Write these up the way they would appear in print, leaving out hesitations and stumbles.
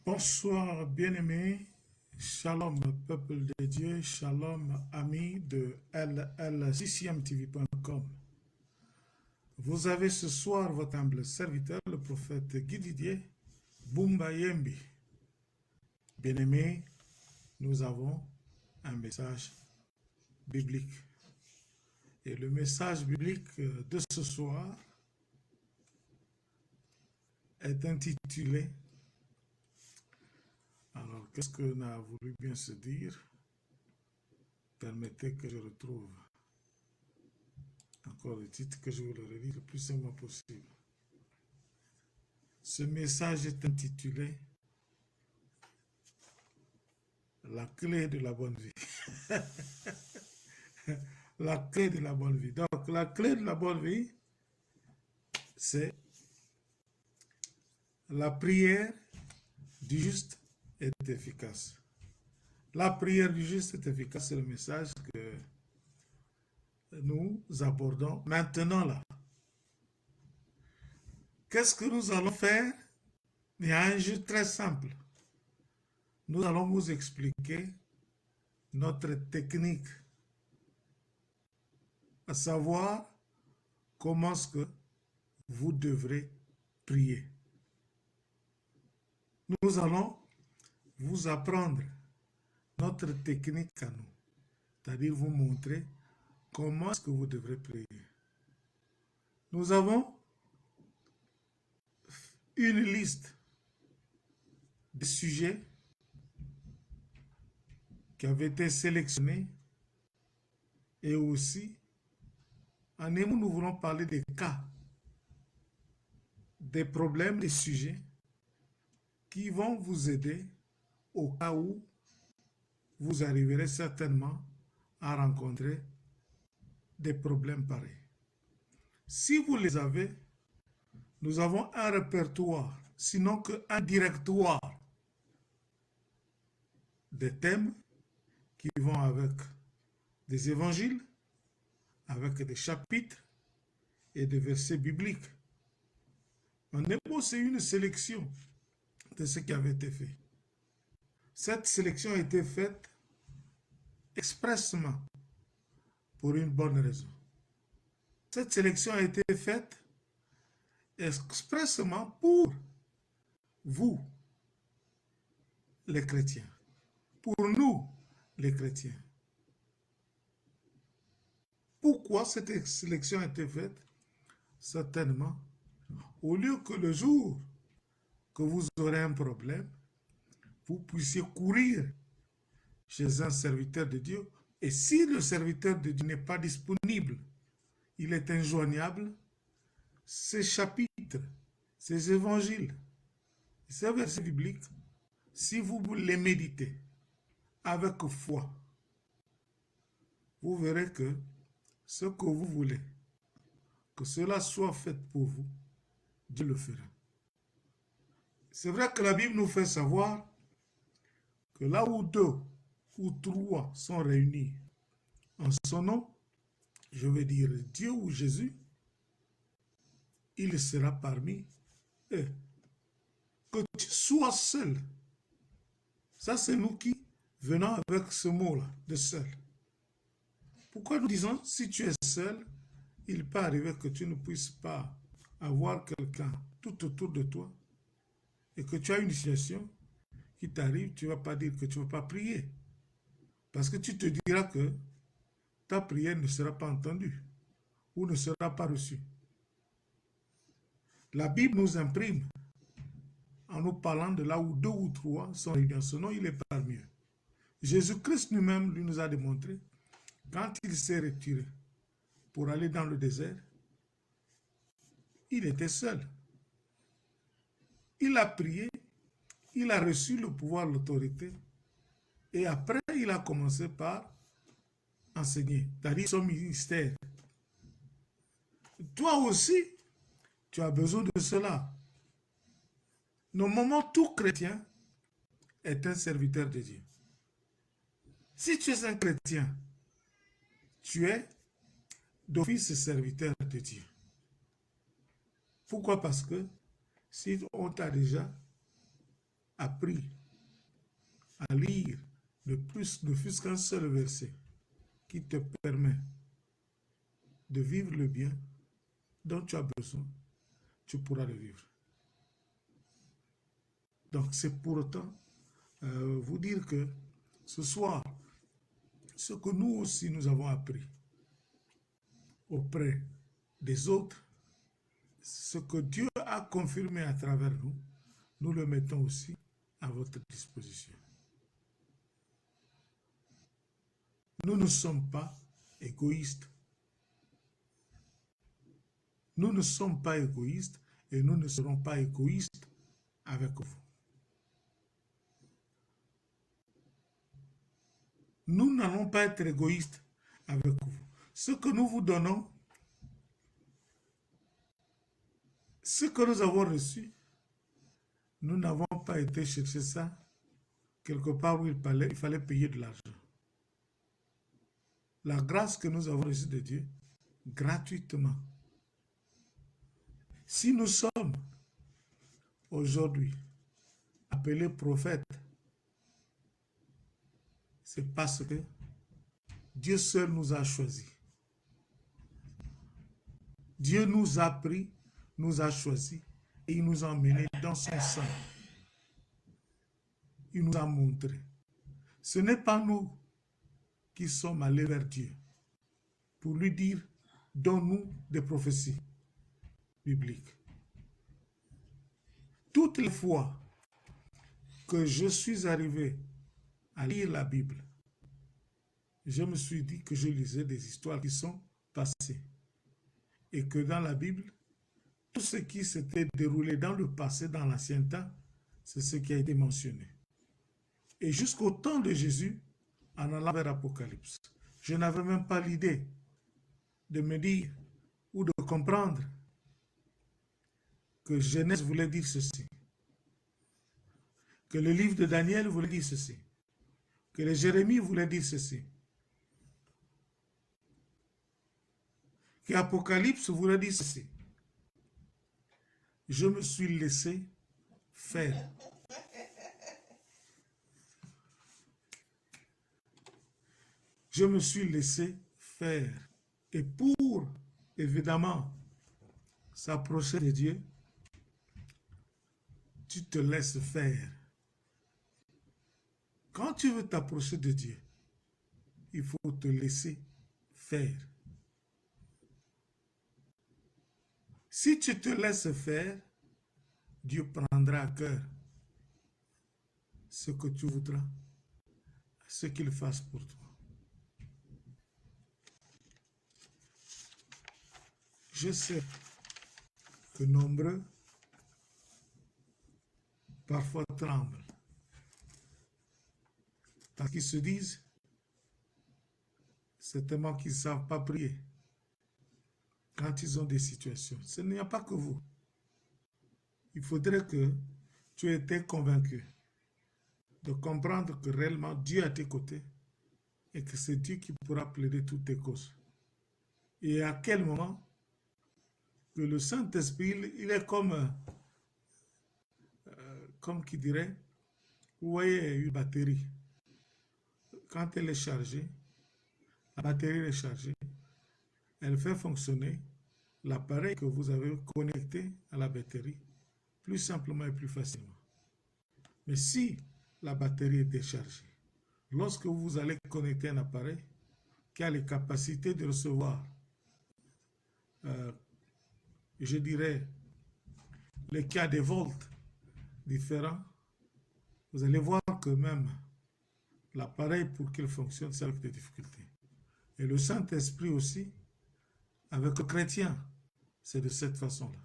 Bonsoir bien-aimés, shalom peuple de Dieu, shalom amis de LL6MTV.com. Vous avez ce soir votre humble serviteur, le prophète Guy Didier Bumba Yembi. Bien-aimés, nous avons un message biblique. Et le message biblique de ce soir est intitulé. Alors, qu'est-ce qu'on a voulu bien se dire? Permettez que je retrouve encore le titre, que je vous le relis le plus simplement possible. Ce message est intitulé La clé de la bonne vie. La clé de la bonne vie. Donc, la clé de la bonne vie, c'est la prière du juste est efficace. La prière du juste est efficace, c'est le message que nous abordons maintenant là. Qu'est-ce que nous allons faire? Il y a un jeu très simple. Nous allons vous expliquer notre technique, à savoir comment est-ce que vous devrez prier. Nous allons vous apprendre notre technique à nous, c'est-à-dire vous montrer comment est-ce que vous devrez prier. Nous avons une liste de sujets qui avaient été sélectionnés et aussi, en émo, nous voulons parler des cas, des problèmes, des sujets qui vont vous aider au cas où vous arriverez certainement à rencontrer des problèmes pareils. Si vous les avez, nous avons un répertoire, sinon qu'un directoire des thèmes qui vont avec des évangiles, avec des chapitres et des versets bibliques. En émo, c'est une sélection de ce qui avait été fait. Cette sélection a été faite expressement pour une bonne raison. Cette sélection a été faite expressement pour vous, les chrétiens, pour nous, les chrétiens. Pourquoi cette sélection a été faite? Certainement, au lieu que le jour que vous aurez un problème, vous puissiez courir chez un serviteur de Dieu. Et si le serviteur de Dieu n'est pas disponible, il est injoignable, ces chapitres, ces évangiles, ces versets bibliques, si vous les méditez avec foi, vous verrez que ce que vous voulez, que cela soit fait pour vous, Dieu le fera. C'est vrai que la Bible nous fait savoir que là où deux ou trois sont réunis en son nom, je veux dire Dieu ou Jésus, il sera parmi eux. Que tu sois seul. Ça, c'est nous qui venons avec ce mot-là, de seul. Pourquoi nous disons, si tu es seul, il peut arriver que tu ne puisses pas avoir quelqu'un tout autour de toi et que tu as une situation qui t'arrive, tu ne vas pas dire que tu ne vas pas prier. Parce que tu te diras que ta prière ne sera pas entendue ou ne sera pas reçue. La Bible nous imprime en nous parlant de là où deux ou trois sont réunis en son nom, il est parmi eux. Jésus-Christ lui-même lui nous a démontré, quand il s'est retiré pour aller dans le désert, il était seul. Il a prié, il a reçu le pouvoir, l'autorité, et après il a commencé par enseigner, c'est-à-dire son ministère. Toi aussi, tu as besoin de cela. Normalement, tout chrétien est un serviteur de Dieu. Si tu es un chrétien, tu es d'office serviteur de Dieu. Pourquoi? Parce que si on t'a déjà appris à lire ne fût-ce qu'un seul verset qui te permet de vivre le bien dont tu as besoin, tu pourras le vivre. Donc c'est pour autant vous dire que ce soir, ce que nous aussi nous avons appris auprès des autres, ce que Dieu a confirmé à travers nous, nous le mettons aussi à votre disposition. Nous ne sommes pas égoïstes. Nous ne sommes pas égoïstes et nous ne serons pas égoïstes avec vous. Nous n'allons pas être égoïstes avec vous. Ce que nous vous donnons, ce que nous avons reçu, nous n'avons pas été chercher ça quelque part où il fallait payer de l'argent. La grâce que nous avons reçue de Dieu, gratuitement. Si nous sommes aujourd'hui appelés prophètes, c'est parce que Dieu seul nous a choisis. Dieu nous a pris, nous a choisis et il nous a emmenés dans son sang. Il nous a montré. Ce n'est pas nous qui sommes allés vers Dieu pour lui dire, donne-nous des prophéties bibliques. Toutes les fois que je suis arrivé à lire la Bible, je me suis dit que je lisais des histoires qui sont passées. Et que dans la Bible, tout ce qui s'était déroulé dans le passé, dans l'ancien temps, c'est ce qui a été mentionné. Et jusqu'au temps de Jésus, en allant vers l'Apocalypse, je n'avais même pas l'idée de me dire ou de comprendre que Genèse voulait dire ceci, que le livre de Daniel voulait dire ceci, que le Jérémie voulait dire ceci, que l'Apocalypse voulait dire ceci. Je me suis laissé faire. Je me suis laissé faire. Et pour, évidemment, s'approcher de Dieu, tu te laisses faire. Quand tu veux t'approcher de Dieu, il faut te laisser faire. Si tu te laisses faire, Dieu prendra à cœur ce que tu voudras, ce qu'il fasse pour toi. Je sais que nombreux parfois tremblent parce qu'ils se disent certainement qu'ils ne savent pas prier quand ils ont des situations. Ce n'y a pas que vous. Il faudrait que tu aies été convaincu de comprendre que réellement Dieu est à tes côtés et que c'est Dieu qui pourra plaider toutes tes causes. Et à quel moment que le Saint-Esprit, il est comme qui dirait, vous voyez une batterie. Quand elle est chargée, la batterie est chargée, elle fait fonctionner l'appareil que vous avez connecté à la batterie plus simplement et plus facilement. Mais si la batterie est déchargée, lorsque vous allez connecter un appareil qui a les capacités de recevoir, je dirais, les cas de volts différents, vous allez voir que même l'appareil, pour qu'il fonctionne, c'est avec des difficultés. Et le Saint-Esprit aussi, avec le chrétien, c'est de cette façon-là.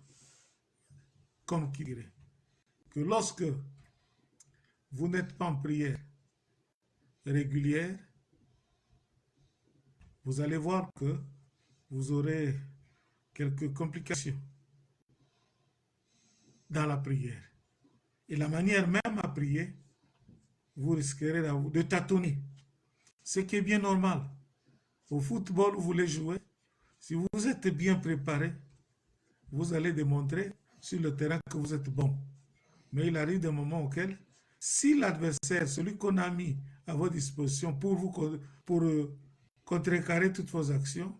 Comme qui dirait que lorsque vous n'êtes pas en prière régulière, vous allez voir que vous aurez quelques complications dans la prière. Et la manière même à prier, vous risquerez de tâtonner. Ce qui est bien normal. Au football, vous voulez jouer. Si vous êtes bien préparé, vous allez démontrer sur le terrain que vous êtes bon. Mais il arrive des moments auxquels Si l'adversaire, celui qu'on a mis à votre disposition pour contrecarrer toutes vos actions,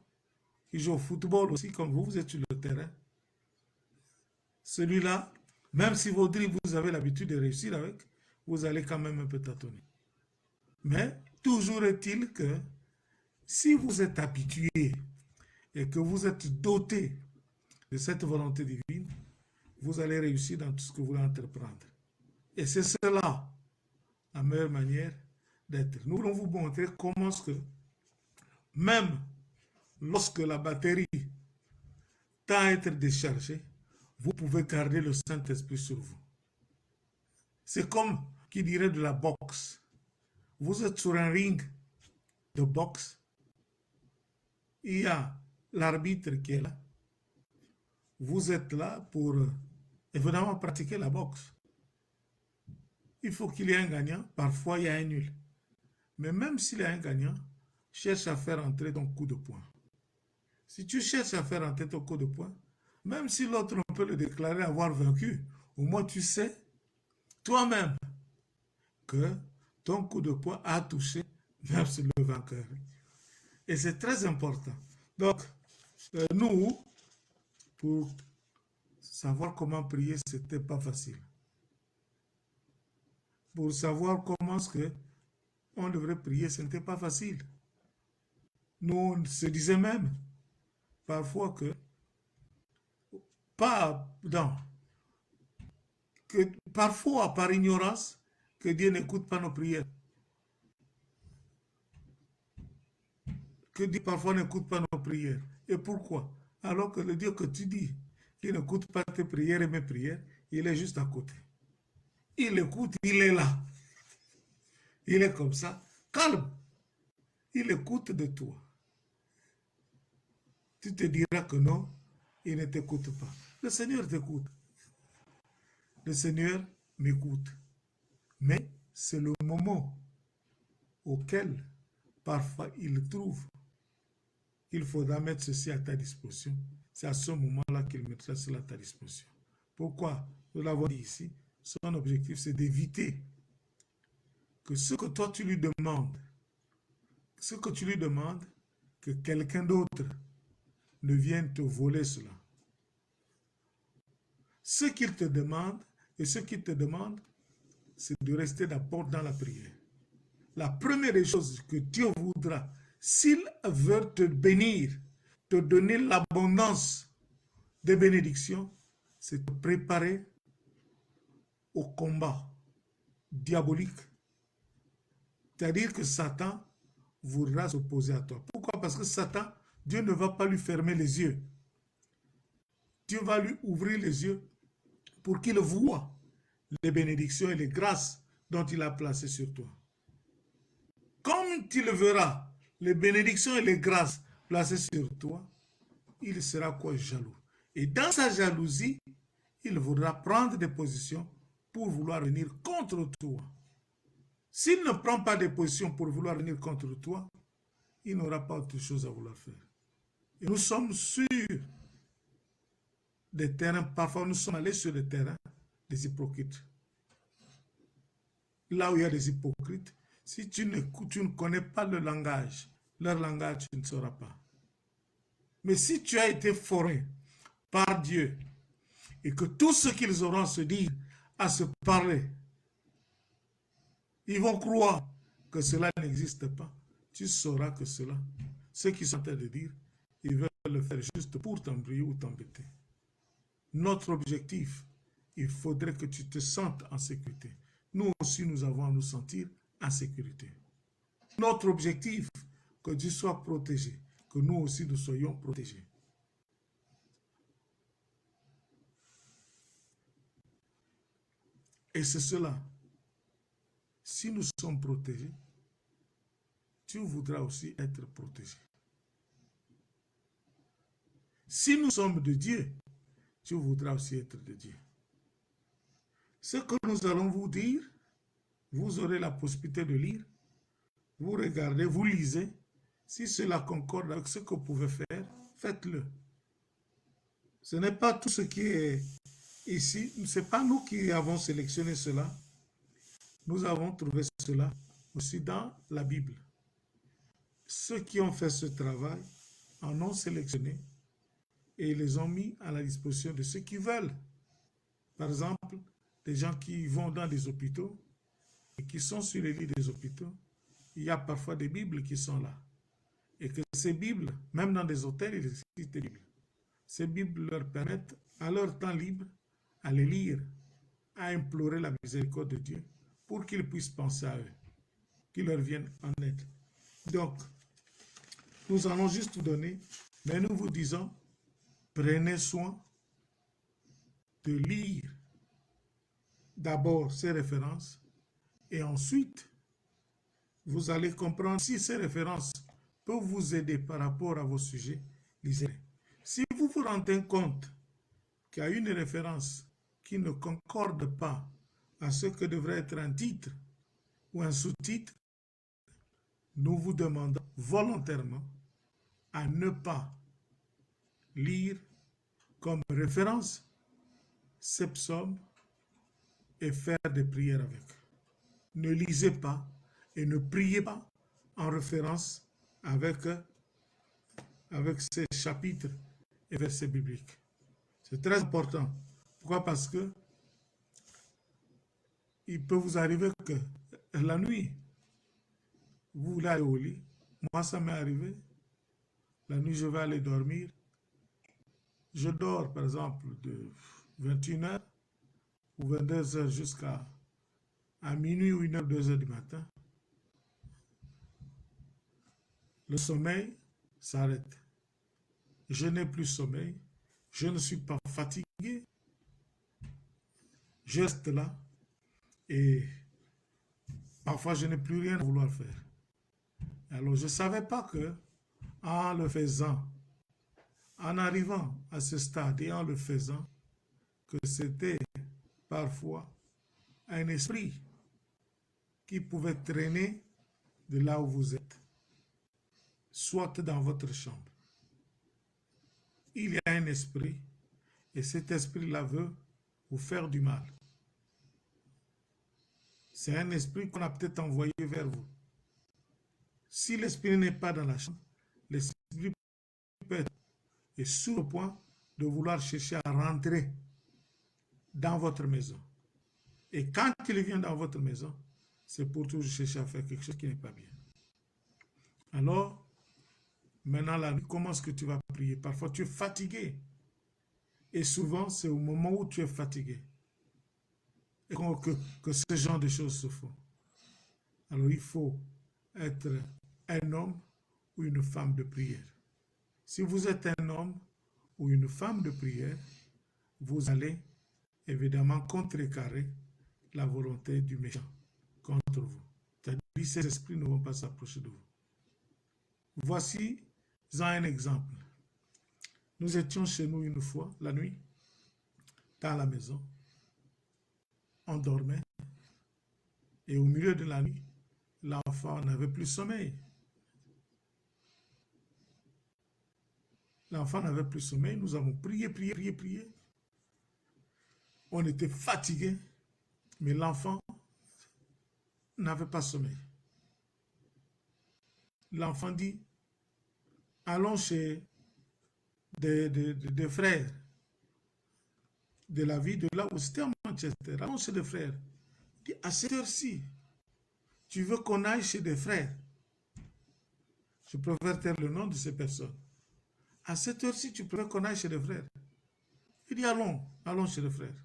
il joue au football aussi comme vous êtes sur le terrain, celui-là, même si vos dribbles, vous avez l'habitude de réussir avec, vous allez quand même un peu tâtonner. Mais toujours est-il que si vous êtes habitué et que vous êtes doté de cette volonté divine, vous allez réussir dans tout ce que vous voulez entreprendre. Et c'est cela la meilleure manière d'être. Nous voulons vous montrer comment est-ce que, même lorsque la batterie tend à être déchargée, vous pouvez garder le Saint-Esprit sur vous. C'est comme qui dirait de la boxe. Vous êtes sur un ring de boxe. Il y a l'arbitre qui est là. Vous êtes là pour évidemment pratiquer la boxe. Il faut qu'il y ait un gagnant. Parfois, il y a un nul. Mais même s'il y a un gagnant, cherche à faire entrer ton coup de poing. Si tu cherches à faire entrer ton coup de poing, même si l'autre on peut le déclarer avoir vaincu, au moins tu sais toi-même que ton coup de poing a touché même sur le vainqueur. Et c'est très important. Donc, nous, pour savoir comment prier, ce n'était pas facile. Pour savoir comment est-ce que on devrait prier, ce n'était pas facile. Nous, on se disait même parfois que, pas, non, que parfois par ignorance, que Dieu n'écoute pas nos prières. Que Dieu parfois n'écoute pas nos prières. Et pourquoi? Alors que le Dieu que tu dis, qui n'écoute pas tes prières et mes prières, il est juste à côté. Il écoute, il est là. Il est comme ça, calme. Il écoute de toi. Tu te diras que non, il ne t'écoute pas. Le Seigneur t'écoute. Le Seigneur m'écoute. Mais c'est le moment auquel parfois il trouve qu'il faudra mettre ceci à ta disposition. C'est à ce moment-là qu'il mettra cela à ta disposition. Pourquoi? Nous l'avons dit ici, son objectif c'est d'éviter que ce que toi tu lui demandes, que quelqu'un d'autre ne vienne te voler cela. Ce qu'il te demande et ce qu'il te demande, c'est de rester d'abord dans la prière. La première des choses que Dieu voudra, s'il veut te bénir, te donner l'abondance des bénédictions, c'est te préparer au combat diabolique. C'est-à-dire que Satan voudra s'opposer à toi. Pourquoi? Parce que Satan, Dieu ne va pas lui fermer les yeux. Dieu va lui ouvrir les yeux pour qu'il voie les bénédictions et les grâces dont il a placées sur toi. Comme tu le verras, les bénédictions et les grâces placées sur toi, il sera quoi? Jaloux. Et dans sa jalousie, il voudra prendre des positions pour vouloir venir contre toi. S'il ne prend pas des positions pour vouloir venir contre toi, il n'aura pas autre chose à vouloir faire. Et nous sommes sur des terrains, parfois nous sommes allés sur des terrains des hypocrites. Là où il y a des hypocrites, si tu ne connais pas leur langage, tu ne sauras pas. Mais si tu as été formé par Dieu et que tout ce qu'ils auront à se dire, à se parler, ils vont croire que cela n'existe pas, tu sauras que cela, ce qu'ils sont en train de dire, ils veulent le faire juste pour t'embrouiller ou t'embêter. Notre objectif, il faudrait que tu te sentes en sécurité. Nous aussi, nous avons à nous sentir en sécurité. Notre objectif, que Dieu soit protégé, que nous aussi nous soyons protégés. Et c'est cela. Si nous sommes protégés, tu voudras aussi être protégé. Si nous sommes de Dieu, tu voudras aussi être de Dieu. Ce que nous allons vous dire, vous aurez la possibilité de lire, vous regardez, vous lisez. Si cela concorde avec ce que vous pouvez faire, faites-le. Ce n'est pas tout ce qui est ici, ce n'est pas nous qui avons sélectionné cela. Nous avons trouvé cela aussi dans la Bible. Ceux qui ont fait ce travail en ont sélectionné et les ont mis à la disposition de ceux qui veulent. Par exemple, des gens qui vont dans des hôpitaux et qui sont sur les lits des hôpitaux, il y a parfois des Bibles qui sont là. Et que ces Bibles, même dans des hôtels, il existe des Bibles. Ces Bibles leur permettent, à leur temps libre, à les lire, à implorer la miséricorde de Dieu pour qu'ils puissent penser à eux, qu'ils leur viennent en aide. Donc, nous allons juste vous donner, mais nous vous disons, prenez soin de lire d'abord ces références et ensuite, vous allez comprendre si ces références peuvent vous aider par rapport à vos sujets, lisez-les. Si vous vous rendez compte qu'il y a une référence qui ne concorde pas à ce que devrait être un titre ou un sous-titre, nous vous demandons volontairement à ne pas lire comme référence ces psaumes et faire des prières avec. Ne lisez pas et ne priez pas en référence avec ces chapitres et versets bibliques. C'est très important. Pourquoi? Parce que il peut vous arriver que la nuit, vous voulez aller au lit. Moi, ça m'est arrivé. La nuit, je vais aller dormir. Je dors, par exemple, de 21h ou 22h jusqu'à minuit ou 1h, 2h du matin. Le sommeil s'arrête. Je n'ai plus sommeil. Je ne suis pas fatigué. Je reste là. Et parfois, je n'ai plus rien à vouloir faire. Alors, je ne savais pas que, en le faisant, en arrivant à ce stade et en le faisant, que c'était parfois un esprit qui pouvait traîner de là où vous êtes, soit dans votre chambre. Il y a un esprit et cet esprit-là veut vous faire du mal. C'est un esprit qu'on a peut-être envoyé vers vous. Si l'esprit n'est pas dans la chambre, l'esprit peut être sur le point de vouloir chercher à rentrer dans votre maison. Et quand il vient dans votre maison, c'est pour toujours chercher à faire quelque chose qui n'est pas bien. Alors, maintenant la nuit, comment est-ce que tu vas prier? Parfois tu es fatigué. Et souvent, c'est au moment où tu es fatigué que ce genre de choses se font. Alors, il faut être un homme ou une femme de prière. Si vous êtes un homme ou une femme de prière, vous allez évidemment contrecarrer la volonté du méchant contre vous. C'est-à-dire que ces esprits ne vont pas s'approcher de vous. Voici un exemple. Nous étions chez nous une fois, la nuit, dans la maison. On dormait. Et au milieu de la nuit, l'enfant n'avait plus sommeil. L'enfant n'avait plus sommeil. Nous avons prié. On était fatigués, mais l'enfant n'avait pas sommeil. L'enfant dit, allons chez des frères de la vie de là où c'était à Manchester. Allons chez des frères. Il dit, à cette heure-ci, tu veux qu'on aille chez des frères? Je préfère taire le nom de ces personnes. À cette heure-ci, tu préfères qu'on aille chez des frères? Il dit, allons chez les frères.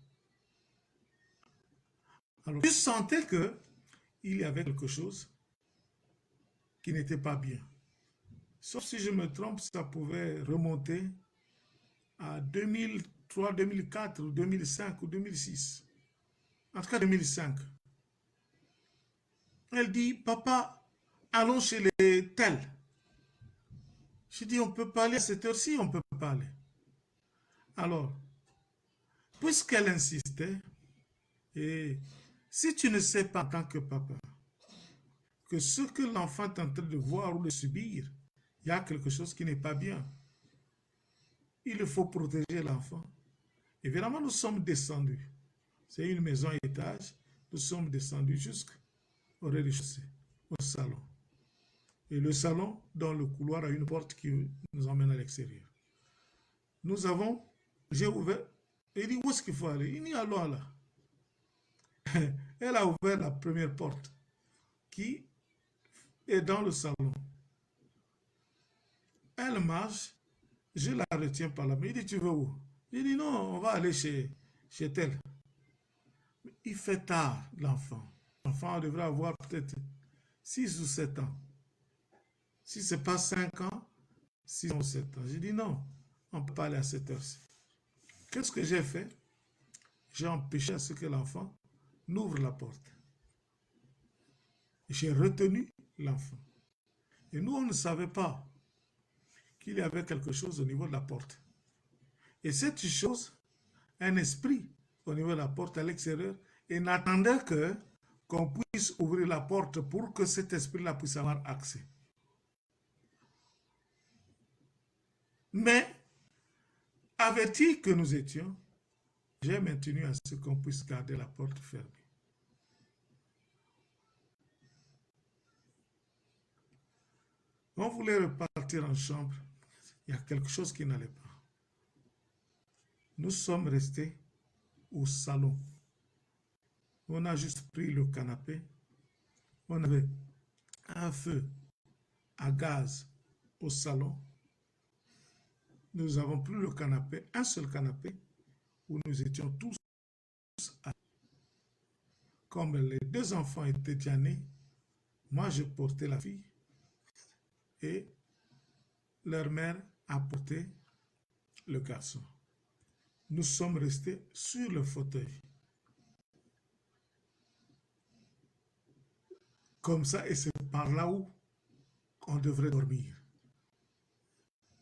Alors, je sentais qu'il y avait quelque chose qui n'était pas bien. Sauf si je me trompe, ça pouvait remonter à 2003, 2004, ou 2005, ou 2006. En tout cas, 2005. Elle dit, papa, allons chez les tels. Je dis, on peut pas aller à cette heure-ci, on peut pas aller. Alors, puisqu'elle insistait, et si tu ne sais pas en tant que papa, que ce que l'enfant est en train de voir ou de subir, il y a quelque chose qui n'est pas bien. Il faut protéger l'enfant. Évidemment, nous sommes descendus. C'est une maison à étage. nous sommes descendus jusqu'au rez-de-chaussée, au salon. Et le salon, dans le couloir, a une porte qui nous emmène à l'extérieur. J'ai ouvert, et il dit, où est-ce qu'il faut aller? Il dit, allons là. Elle a ouvert la première porte qui est dans le salon. Elle marche, je la retiens par la main. Il dit, tu veux où? Il dit, non, on va aller chez tel. Il fait tard, l'enfant. L'enfant devrait avoir peut-être 6 ou 7 ans. Si ce n'est pas 5 ans, 6 ou 7 ans. J'ai dit non, on ne peut pas aller à cette heure-ci. Qu'est-ce que j'ai fait? J'ai empêché à ce que l'enfant n'ouvre la porte. J'ai retenu l'enfant. Et nous, on ne savait pas qu'il y avait quelque chose au niveau de la porte. Et cette chose, un esprit au niveau de la porte à l'extérieur, et n'attendait qu'on puisse ouvrir la porte pour que cet esprit-là puisse avoir accès. Mais, avertis que nous étions, j'ai maintenu à ce qu'on puisse garder la porte fermée. On voulait repartir en chambre. Il y a quelque chose qui n'allait pas. Nous sommes restés au salon. On a juste pris le canapé. On avait un feu à gaz au salon. Nous avons pris le canapé, un seul canapé, où nous étions tous à... Comme les 2 enfants étaient déjà nés, moi je portais la fille et leur mère a porté le garçon. Nous sommes restés sur le fauteuil. Comme ça, et c'est par là où on devrait dormir.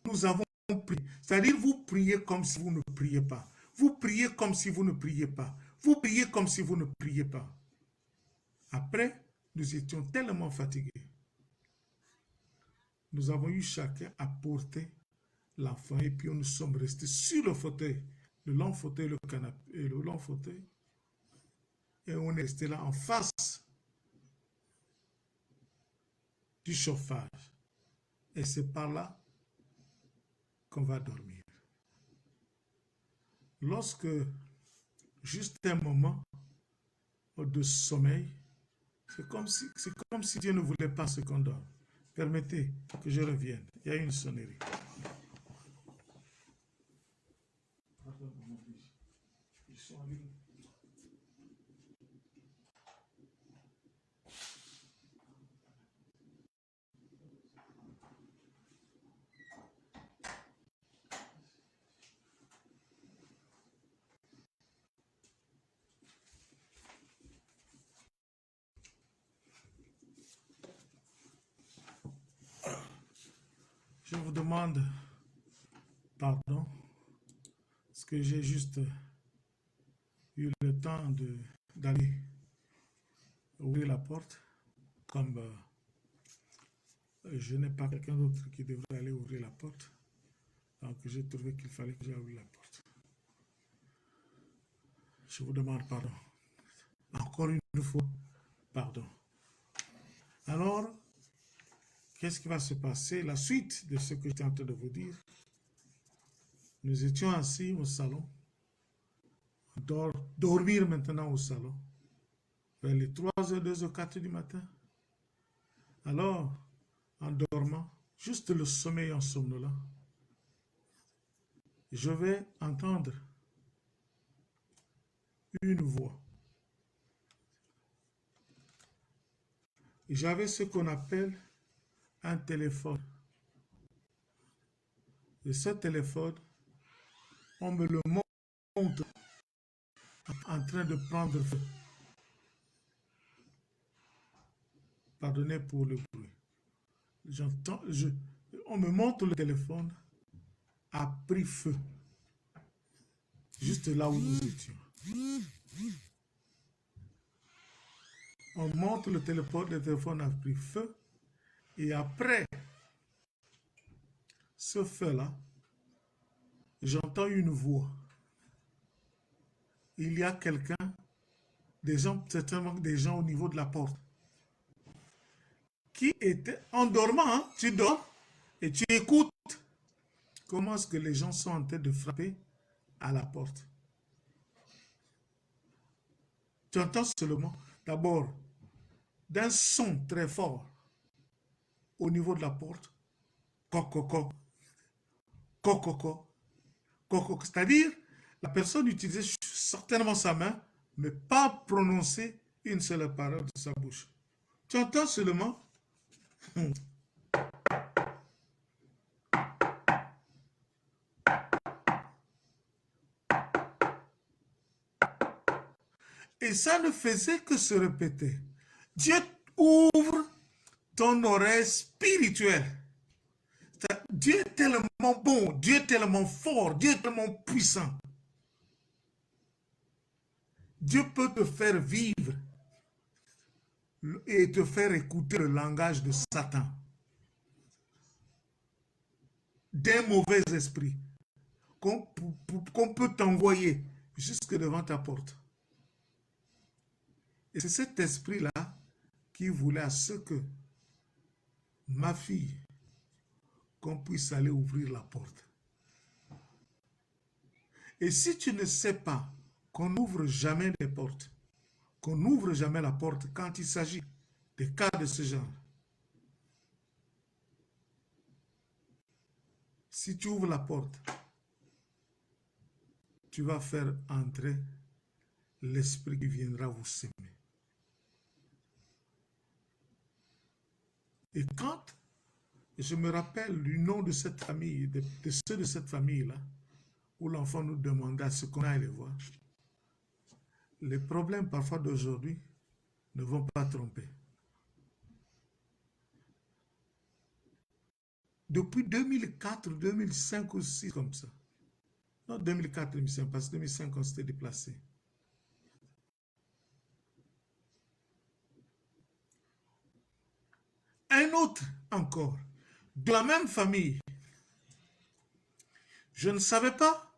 Nous avons prié. C'est-à-dire, vous priez comme si vous ne priez pas. Vous priez comme si vous ne priez pas. Vous priez comme si vous ne priez pas. Après, nous étions tellement fatigués. Nous avons eu chacun à porter l'enfant et puis nous sommes restés sur le fauteuil, le long fauteuil, le canapé, et le long fauteuil. Et on est resté là en face du chauffage. Et c'est par là qu'on va dormir. Lorsque, juste un moment de sommeil, c'est comme si Dieu ne voulait pas ce qu'on dorme. Permettez que je revienne. Il y a une sonnerie. Ils sont en ligne. Je vous demande pardon, parce que j'ai juste eu le temps d'aller ouvrir la porte, comme je n'ai pas quelqu'un d'autre qui devrait aller ouvrir la porte. Donc j'ai trouvé qu'il fallait que j'ouvre la porte. Je vous demande pardon. Encore une fois, pardon. Alors, qu'est-ce qui va se passer? La suite de ce que j'étais en train de vous dire. Nous étions assis au salon. Dormir maintenant au salon. Vers les 3h, 2h, 4h du matin. Alors, en dormant, juste le sommeil en somnolent, je vais entendre une voix. J'avais ce qu'on appelle un téléphone. Et ce téléphone, on me le montre en train de prendre feu. Pardonnez pour le bruit. On me montre le téléphone a pris feu. Juste là où nous étions. On montre le téléphone a pris feu. Et après ce feu-là, j'entends une voix. Il y a quelqu'un des gens, certainement des gens au niveau de la porte, qui étaient en dormant, hein, tu dors et tu écoutes comment est-ce que les gens sont en train de frapper à la porte. Tu entends seulement, d'abord, d'un son très fort au niveau de la porte, coco, coco, coco, c'est-à-dire la personne utilisait certainement sa main, mais pas prononcer une seule parole de sa bouche. Tu entends seulement et ça ne faisait que se répéter. Dieu ouvre ton oreille spirituelle. Dieu est tellement bon, Dieu est tellement fort, Dieu est tellement puissant. Dieu peut te faire vivre et te faire écouter le langage de Satan, d'un mauvais esprit, qu'on peut t'envoyer jusque devant ta porte. Et c'est cet esprit-là qui voulait à ce que ma fille, qu'on puisse aller ouvrir la porte. Et si tu ne sais pas qu'on n'ouvre jamais les portes, qu'on n'ouvre jamais la porte quand il s'agit de cas de ce genre, si tu ouvres la porte, tu vas faire entrer l'esprit qui viendra vous s'aimer. Et quand je me rappelle du nom de cette famille, de ceux de cette famille-là, où l'enfant nous demandait à ce qu'on aille les voir, les problèmes parfois d'aujourd'hui ne vont pas tromper. Depuis 2004, 2005 ou 2006, comme ça. Non, 2004, 2005, parce que 2005, on s'était déplacé. Un autre encore, de la même famille. Je ne savais pas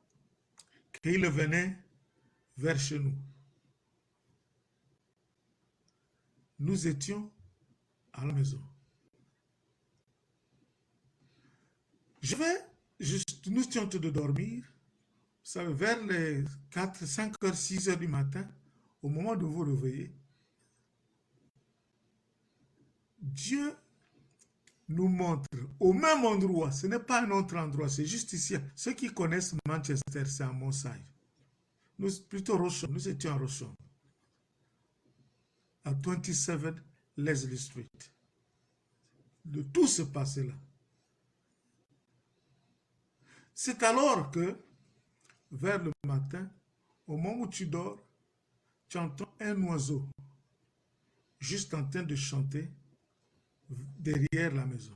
qu'il venait vers chez nous. Nous étions à la maison. Nous étions en train de dormir, ça vers les 4, 5 heures, 6 heures du matin, au moment de vous réveiller. Dieu nous montre au même endroit, ce n'est pas un autre endroit, c'est juste ici. Ceux qui connaissent Manchester, c'est à Montside. Nous, plutôt Rochon, nous étions à Rochon, à 27 Leslie Street. De tout se passait là. C'est alors que, vers le matin, au moment où tu dors, tu entends un oiseau juste en train de chanter derrière la maison.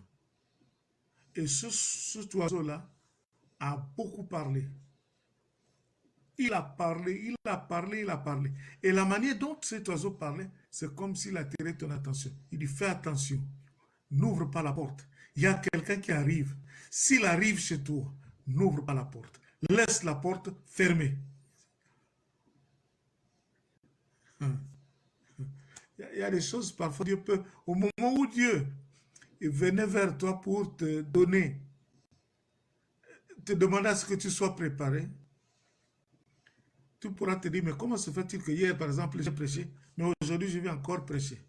Et cet oiseau-là a beaucoup parlé. Il a parlé, il a parlé, il a parlé. Et la manière dont cet oiseau parlait, c'est comme s'il attirait ton attention. Il dit, fais attention, n'ouvre pas la porte. Il y a quelqu'un qui arrive. S'il arrive chez toi, n'ouvre pas la porte. Laisse la porte fermée. Il y a des choses, parfois Dieu peut, au moment où Dieu venait vers toi pour te donner, te demander à ce que tu sois préparé, tu pourras te dire, mais comment se fait-il que hier, par exemple, j'ai prêché, mais aujourd'hui, je vais encore prêcher.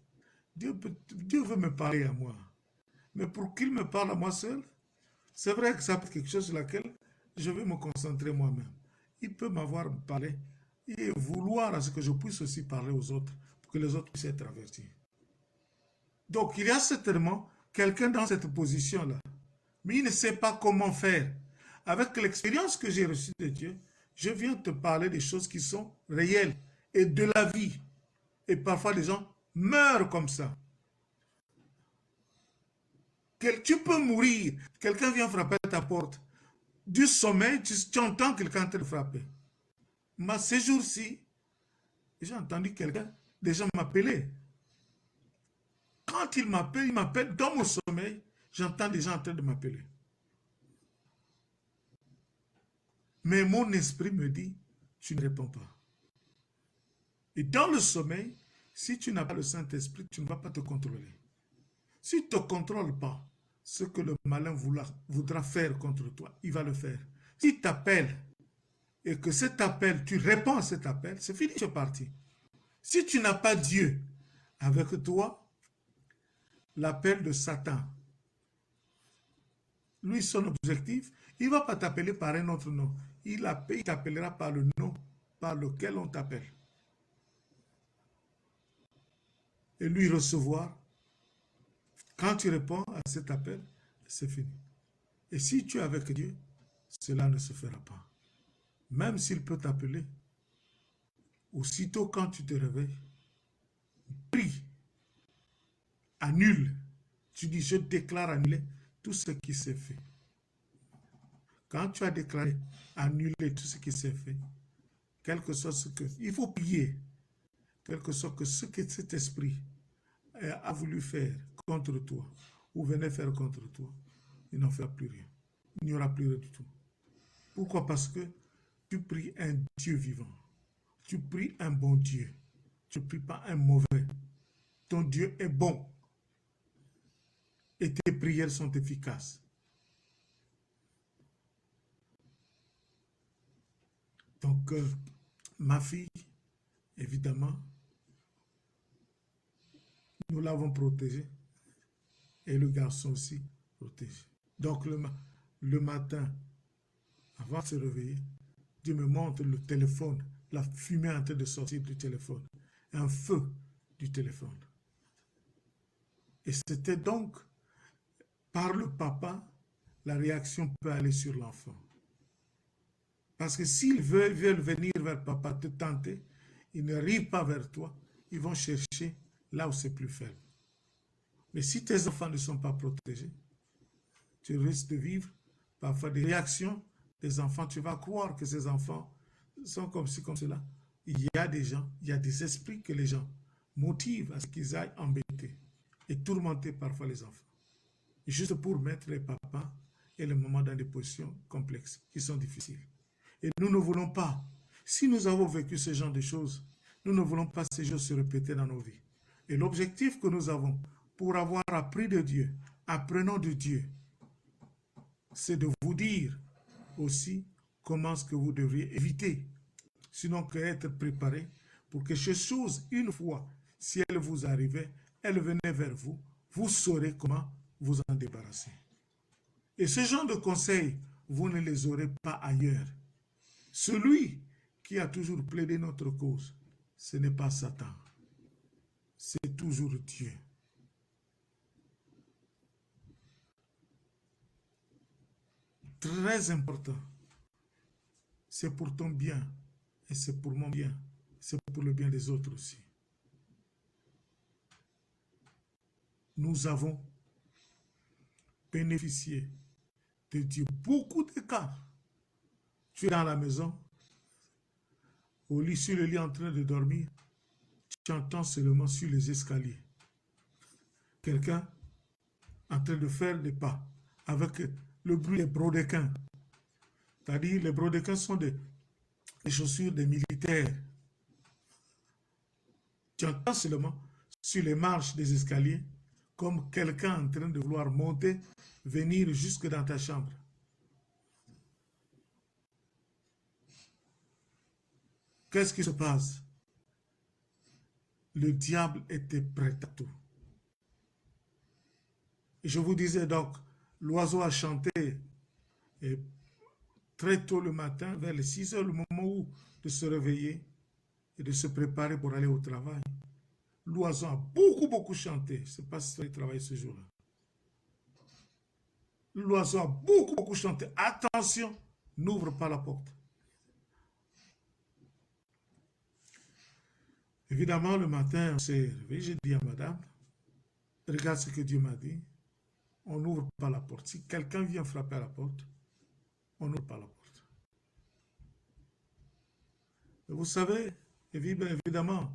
Dieu veut me parler à moi. Mais pour qu'il me parle à moi seul, c'est vrai que ça peut être quelque chose sur laquelle je vais me concentrer moi-même. Il peut m'avoir parlé et vouloir à ce que je puisse aussi parler aux autres, pour que les autres puissent être avertis. Donc, il y a certainement quelqu'un dans cette position-là, mais il ne sait pas comment faire. Avec l'expérience que j'ai reçue de Dieu, je viens te parler des choses qui sont réelles et de la vie. Et parfois, les gens meurent comme ça. Tu peux mourir. Quelqu'un vient frapper à ta porte. Du sommeil, tu entends quelqu'un te frapper. Mais ces jours-ci, j'ai entendu quelqu'un, des gens m'appeler. Quand il m'appelle dans mon sommeil, j'entends des gens en train de m'appeler. Mais mon esprit me dit, tu ne réponds pas. Et dans le sommeil, si tu n'as pas le Saint-Esprit, tu ne vas pas te contrôler. Si tu ne te contrôles pas, ce que le malin voudra faire contre toi, il va le faire. Si tu t'appelles et que cet appel, tu réponds à cet appel, c'est fini, tu es parti. Si tu n'as pas Dieu avec toi, l'appel de Satan, lui, son objectif, il ne va pas t'appeler par un autre nom. Il t'appellera par le nom par lequel on t'appelle. Et lui recevoir, quand tu réponds à cet appel, c'est fini. Et si tu es avec Dieu, cela ne se fera pas. Même s'il peut t'appeler, aussitôt quand tu te réveilles, prie, annule. Tu dis, je déclare annuler tout ce qui s'est fait. Quand tu as déclaré annuler tout ce qui s'est fait, quel que soit ce que... Il faut prier, quel que soit ce que cet esprit a voulu faire contre toi, ou venait faire contre toi, il n'en fera plus rien. Il n'y aura plus rien du tout. Pourquoi? Parce que tu pries un Dieu vivant. Tu pries un bon Dieu. Tu ne pries pas un mauvais. Ton Dieu est bon. Et tes prières sont efficaces. Donc, ma fille, évidemment, nous l'avons protégée. Et le garçon aussi protégé. Donc, le matin, avant de se réveiller, Dieu me montre le téléphone, la fumée en train de sortir du téléphone, un feu du téléphone. Et c'était donc, par le papa, la réaction peut aller sur l'enfant. Parce que s'ils veulent venir vers papa te tenter, ils n'arrivent pas vers toi, ils vont chercher là où c'est plus faible. Mais si tes enfants ne sont pas protégés, tu risques de vivre parfois des réactions des enfants. Tu vas croire que ces enfants sont comme ci, comme cela. Il y a des gens, il y a des esprits que les gens motivent à ce qu'ils aillent embêter et tourmenter parfois les enfants. Juste pour mettre les papas et les mamans dans des positions complexes qui sont difficiles. Et nous ne voulons pas. Si nous avons vécu ce genre de choses, nous ne voulons pas ces choses se répéter dans nos vies. Et l'objectif que nous avons pour avoir appris de Dieu, apprenons de Dieu, c'est de vous dire aussi comment est-ce que vous devriez éviter, sinon qu'être préparé pour que ces choses, une fois, si elles vous arrivaient, elles venaient vers vous, vous saurez comment vous en débarrasser. Et ce genre de conseils, vous ne les aurez pas ailleurs. Celui qui a toujours plaidé notre cause, ce n'est pas Satan, c'est toujours Dieu. Très important. C'est pour ton bien et c'est pour mon bien. C'est pour le bien des autres aussi. Nous avons bénéficié de Dieu. Beaucoup de cas. Tu es dans la maison, au lit, sur le lit en train de dormir, tu entends seulement sur les escaliers quelqu'un en train de faire des pas avec le bruit des brodequins. C'est-à-dire, les brodequins sont des chaussures des militaires. Tu entends seulement sur les marches des escaliers comme quelqu'un en train de vouloir monter, venir jusque dans ta chambre. Qu'est-ce qui se passe? Le diable était prêt à tout. Et je vous disais donc, l'oiseau a chanté et très tôt le matin, vers les 6 heures, le moment où de se réveiller et de se préparer pour aller au travail. L'oiseau a beaucoup chanté. Je ne sais pas si il travaille ce jour-là. L'oiseau a beaucoup chanté. Attention, n'ouvre pas la porte. Évidemment, le matin, on s'est réveillé. J'ai dit à madame, regarde ce que Dieu m'a dit. On n'ouvre pas la porte. Si quelqu'un vient frapper à la porte, on n'ouvre pas la porte. Et vous savez, évidemment,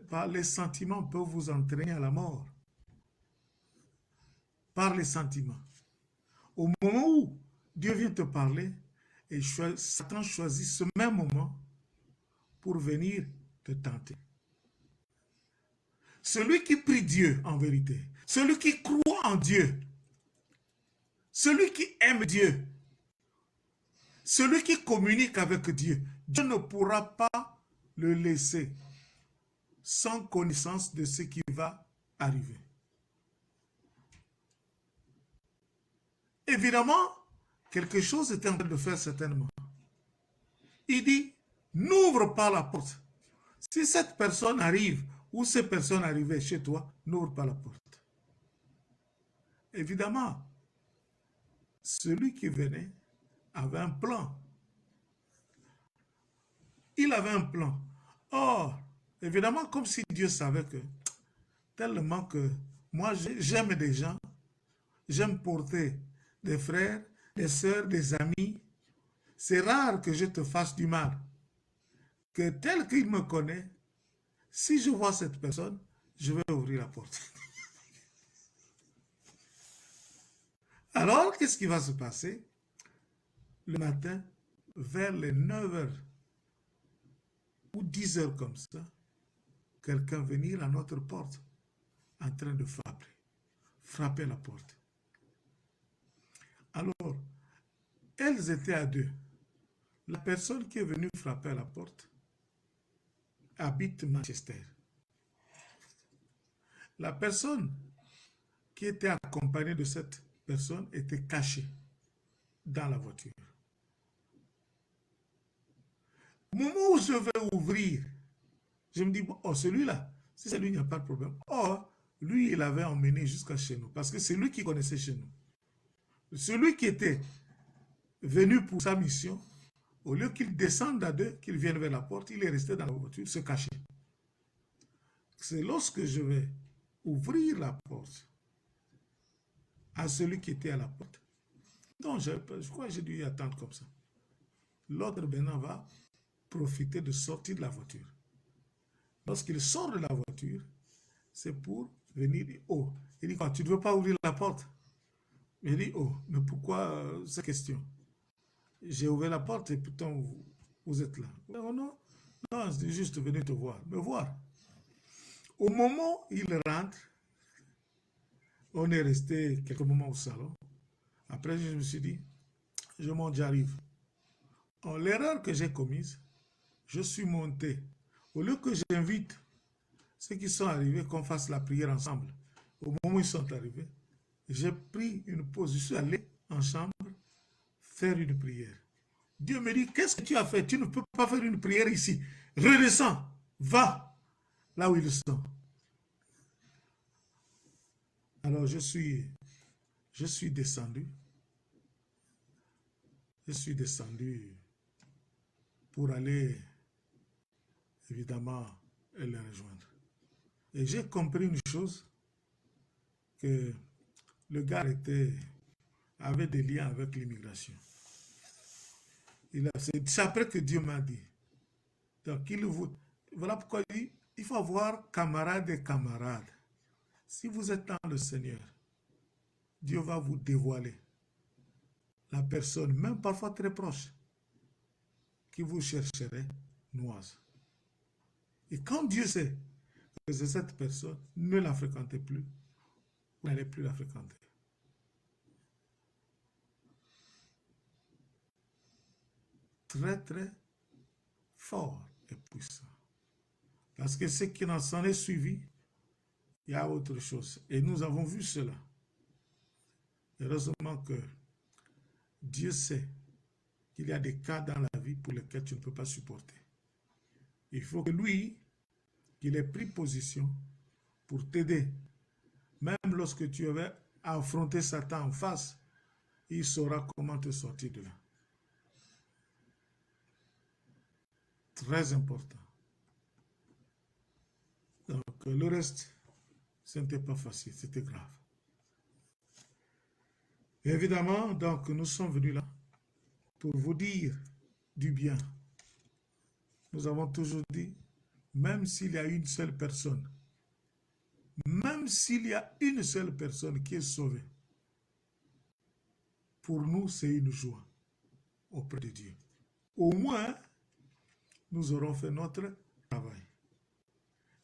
par les sentiments peuvent vous entraîner à la mort. Par les sentiments. Au moment où Dieu vient te parler, et Satan choisit ce même moment pour venir te tenter. Celui qui prie Dieu en vérité, celui qui croit en Dieu, celui qui aime Dieu, celui qui communique avec Dieu, Dieu ne pourra pas le laisser sans connaissance de ce qui va arriver. Évidemment, quelque chose est en train de faire certainement. Il dit, n'ouvre pas la porte. Si cette personne arrive, ou ces personnes arrivaient chez toi, n'ouvre pas la porte. Évidemment, celui qui venait avait un plan. Il avait un plan. Or, évidemment, comme si Dieu savait que, tellement que moi j'aime des gens, j'aime porter des frères, des sœurs, des amis. C'est rare que je te fasse du mal. Que tel qu'il me connaît, si je vois cette personne, je vais ouvrir la porte. Alors, qu'est-ce qui va se passer? Le matin, vers les 9 heures ou 10 heures comme ça, quelqu'un venir à notre porte en train de frapper la porte. Alors, elles étaient à deux. La personne qui est venue frapper à la porte habite Manchester. La personne qui était accompagnée de cette personne était cachée dans la voiture. Au moment où je vais ouvrir, je me dis, oh, celui-là, si c'est lui, il n'y a pas de problème. Or, lui, il avait emmené jusqu'à chez nous, parce que c'est lui qui connaissait chez nous. Celui qui était venu pour sa mission, au lieu qu'il descende à deux, qu'il vienne vers la porte, il est resté dans la voiture, se cacher. C'est lorsque je vais ouvrir la porte à celui qui était à la porte. Donc, je crois que j'ai dû y attendre comme ça. L'autre maintenant va profiter de sortir de la voiture. Lorsqu'il sort de la voiture, c'est pour venir dire, oh, il dit, tu ne veux pas ouvrir la porte? Il dit, oh, mais pourquoi cette question? J'ai ouvert la porte et pourtant vous êtes là. Non, non, non, c'est juste venu te voir, me voir. Au moment où il rentre, on est resté quelques moments au salon. Après, je me suis dit, je monte, j'arrive. L'erreur que j'ai commise, je suis monté. Au lieu que j'invite ceux qui sont arrivés qu'on fasse la prière ensemble, au moment où ils sont arrivés, j'ai pris une pause, je suis allé en chambre faire une prière. Dieu me dit, qu'est-ce que tu as fait? Tu ne peux pas faire une prière ici. Redescends, va là où ils sont. Alors je suis descendu. Je suis descendu pour aller, évidemment, les rejoindre. Et j'ai compris une chose, que le gars avait des liens avec l'immigration. C'est après que Dieu m'a dit. Donc, voilà pourquoi il dit, il faut avoir camarades et camarades. Si vous êtes dans le Seigneur, Dieu va vous dévoiler la personne, même parfois très proche, qui vous chercherait noise. Et quand Dieu sait que c'est cette personne, ne la fréquentez plus, vous n'allez plus la fréquenter. Très, très fort et puissant. Parce que ce qui s'en est suivi, il y a autre chose. Et nous avons vu cela. Heureusement que Dieu sait qu'il y a des cas dans la vie pour lesquels tu ne peux pas supporter. Il faut que lui, qu'il ait pris position pour t'aider. Même lorsque tu avais affronté Satan en face, il saura comment te sortir de là. Très important. Donc, le reste, ce n'était pas facile, c'était grave. Et évidemment, donc, nous sommes venus là pour vous dire du bien. Nous avons toujours dit, même s'il y a une seule personne, même s'il y a une seule personne qui est sauvée, pour nous, c'est une joie auprès de Dieu. Au moins, nous aurons fait notre travail.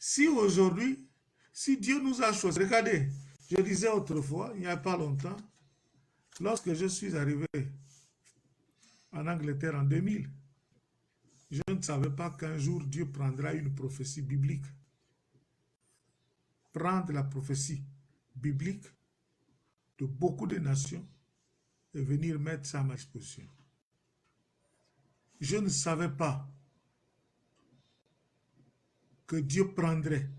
Si aujourd'hui, si Dieu nous a choisis, regardez, je disais autrefois, il n'y a pas longtemps, lorsque je suis arrivé en Angleterre en 2000, je ne savais pas qu'un jour Dieu prendra une prophétie biblique. Prendre la prophétie biblique de beaucoup de nations et venir mettre ça à ma disposition. Je ne savais pas que Dieu prendrait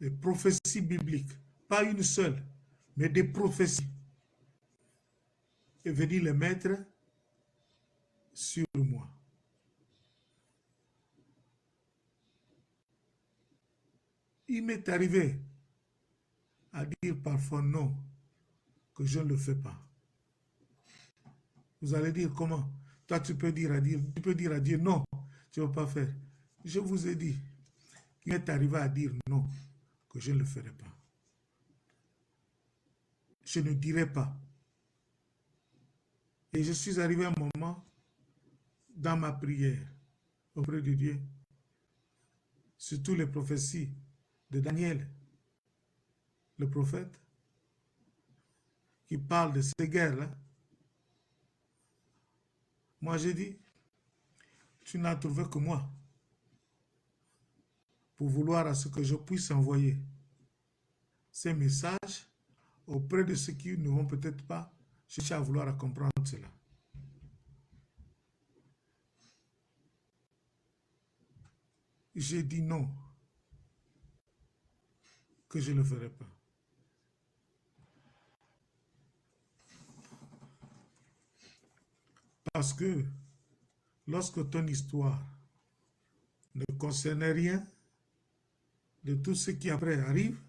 les prophéties bibliques, pas une seule, mais des prophéties, et venir les mettre sur moi. Il m'est arrivé à dire parfois non, que je ne le fais pas. Vous allez dire comment? Toi, tu peux dire à Dieu non, tu ne veux pas faire. Je vous ai dit qu'il m'est arrivé à dire non, que je ne le ferai pas. Je ne dirai pas. Et je suis arrivé à un moment dans ma prière auprès de Dieu, surtout les prophéties de Daniel, le prophète, qui parle de ces guerres-là. Moi, j'ai dit, tu n'as trouvé que moi pour vouloir à ce que je puisse envoyer ces messages auprès de ceux qui ne vont peut-être pas chercher à vouloir à comprendre cela. J'ai dit non, que je ne le ferai pas. Parce que lorsque ton histoire ne concernait rien de tout ce qui après arrive,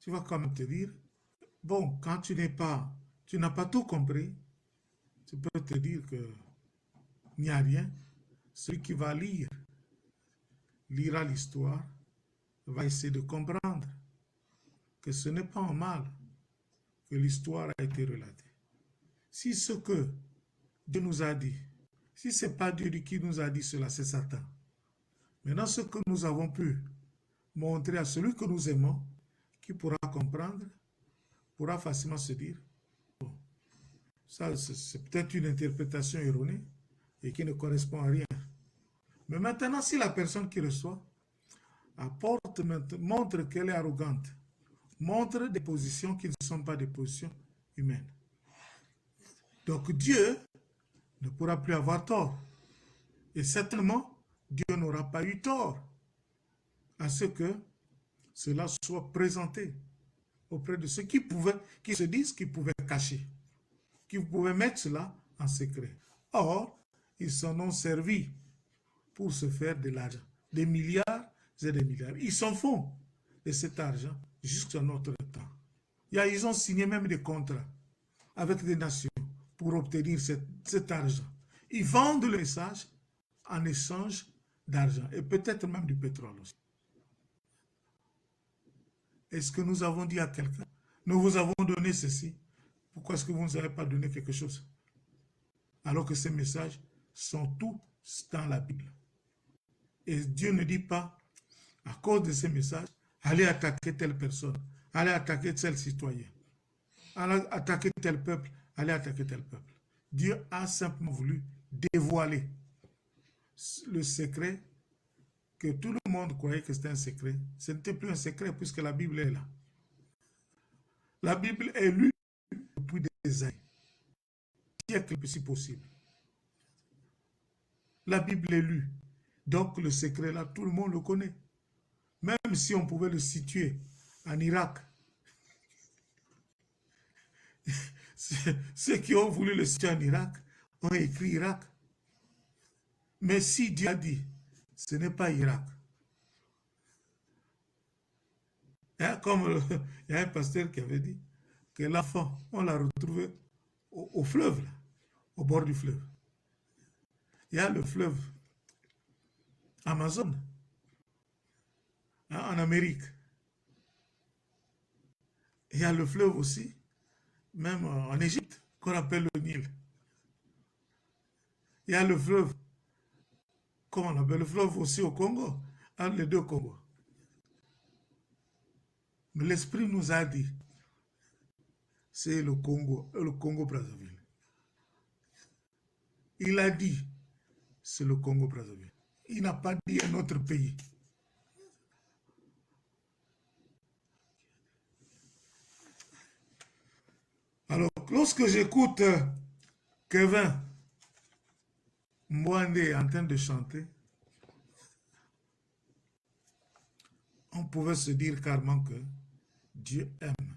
tu vas quand même te dire, bon, quand tu n'as pas tout compris, tu peux te dire que il n'y a rien. Celui qui va lira l'histoire, va essayer de comprendre que ce n'est pas en mal que l'histoire a été relatée. Si ce que Dieu nous a dit, si ce n'est pas Dieu qui nous a dit cela, c'est Satan. Maintenant, ce que nous avons pu montrer à celui que nous aimons, qui pourra comprendre, pourra facilement se dire, bon, ça c'est peut-être une interprétation erronée et qui ne correspond à rien. Mais maintenant, si la personne qui reçoit montre qu'elle est arrogante, montre des positions qui ne sont pas des positions humaines, donc Dieu ne pourra plus avoir tort. Et certainement, Dieu n'aura pas eu tort à ce que cela soit présenté auprès de ceux qui se disent qu'ils pouvaient cacher, qui pouvaient mettre cela en secret. Or, ils s'en ont servi pour se faire de l'argent, des milliards et des milliards. Ils s'en font de cet argent jusqu'à notre temps. Ils ont signé même des contrats avec des nations pour obtenir cet argent. Ils vendent le message en échange d'argent et peut-être même du pétrole aussi. Est-ce que nous avons dit à quelqu'un, nous vous avons donné ceci, pourquoi est-ce que vous ne nous avez pas donné quelque chose? Alors que ces messages sont tous dans la Bible. Et Dieu ne dit pas, à cause de ces messages, allez attaquer telle personne, allez attaquer tel citoyen, allez attaquer tel peuple, allez attaquer tel peuple. Dieu a simplement voulu dévoiler le secret que tout le monde croyait que c'était un secret. Ce n'était plus un secret puisque la Bible est là. La Bible est lue depuis des années, siècles si possible. La Bible est lue. Donc le secret là, tout le monde le connaît. Même si on pouvait le situer en Irak. Ceux qui ont voulu le situer en Irak ont écrit Irak. Mais si Dieu a dit, ce n'est pas Irak. Comme il y a un pasteur qui avait dit que l'enfant, on l'a retrouvé au fleuve, là, au bord du fleuve. Il y a le fleuve Amazon, en Amérique. Il y a le fleuve aussi, même en Égypte, qu'on appelle le Nil. Il y a le fleuve comment on appelle le fleuve aussi au Congo, entre les deux Congos. Mais l'Esprit nous a dit, c'est le Congo-Brazzaville. Il a dit, c'est le Congo-Brazzaville. Il n'a pas dit un autre pays. Alors, lorsque j'écoute Kevin Mwande en train de chanter, on pouvait se dire carrément que Dieu aime